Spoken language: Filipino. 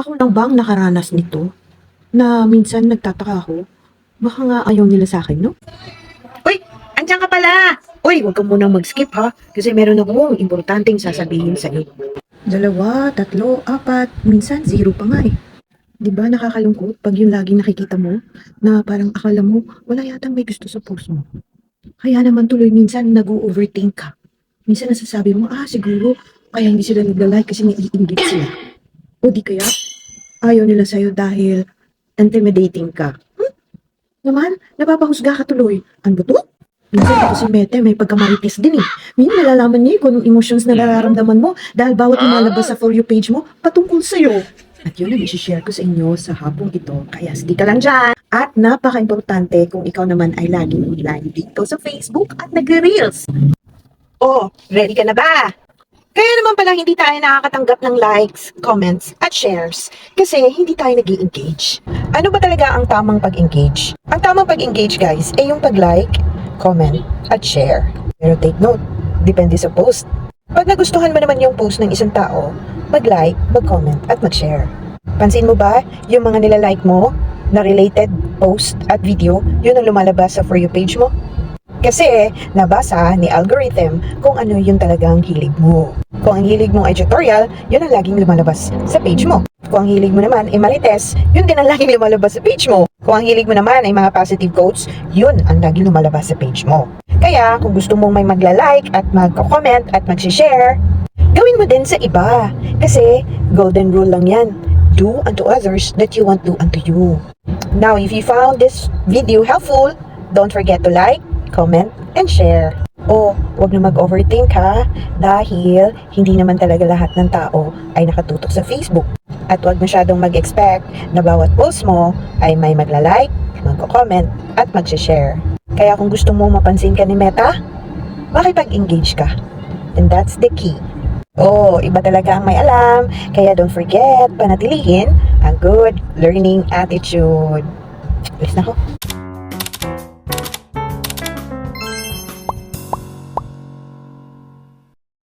Ako lang ba ang nakaranas nito? Na minsan nagtataka ako, baka nga ayaw nila sa akin, no? Uy, andyan ka pala! Uy, huwag ka munang mag-skip ha, kasi meron akong importanteng sasabihin sa iyo. 2, 3, 4, minsan 0 pa nga eh. Di ba nakakalungkot pag yung laging nakikita mo na parang akala mo wala yatang may gusto sa post mo. Kaya naman tuloy minsan nag-overthink ka. Minsan nasasabi mo, siguro kaya hindi sila nagla-like kasi naiinggit sila. O di kaya ayaw nila sa'yo dahil intimidating ka. Naman, napapahusga ka tuloy. Ano ba to? Minsan ako si Mete, may pagkamarites din eh. Minsan nalalaman niya kung anong emotions na nararamdaman mo dahil bawat lumalabas sa For You page mo patungkol sa'yo. At yun ang isi-share ko sa inyo sa hapong ito. Kaya stick ka lang dyan. At napaka-importante kung ikaw naman ay laging online dito sa Facebook at nagre-reels. Oh, ready ka na ba? Kaya naman pala hindi tayo nakakatanggap ng likes, comments, at shares kasi hindi tayo nag-i-engage. Ano ba talaga ang tamang pag-engage? Ang tamang pag-engage guys ay yung pag-like, comment, at share. Pero take note, depende sa post. Pag nagustuhan mo naman yung post ng isang tao, mag-like, mag-comment, at mag-share. Pansin mo ba yung mga nilalike mo na related post at video, yun ang lumalabas sa For You page mo? Kasi nabasa ni algorithm kung ano yung talagang hilig mo. Kung ang hilig mo ay tutorial, yun ang laging lumalabas sa page mo. Kung ang hilig mo naman ay marites, yun din ang laging lumalabas sa page mo. Kung ang hilig mo naman ay mga positive quotes, yun ang laging lumalabas sa page mo. Kaya kung gusto mong may magla-like at magko-comment at mag-share, gawin mo din sa iba. Kasi golden rule lang yan. Do unto others that you want to unto you. Now, if you found this video helpful, don't forget to like, comment, and share. Huwag na mag-overthink ha, dahil hindi naman talaga lahat ng tao ay nakatutok sa Facebook. At huwag masyadong mag-expect na bawat post mo ay may magla-like, magko-comment, at mag-share. Kaya kung gusto mo mapansin ka ni Meta, makipag-engage ka. And that's the key. Iba talaga ang may alam, kaya don't forget panatilihin ang good learning attitude. Alis na ako.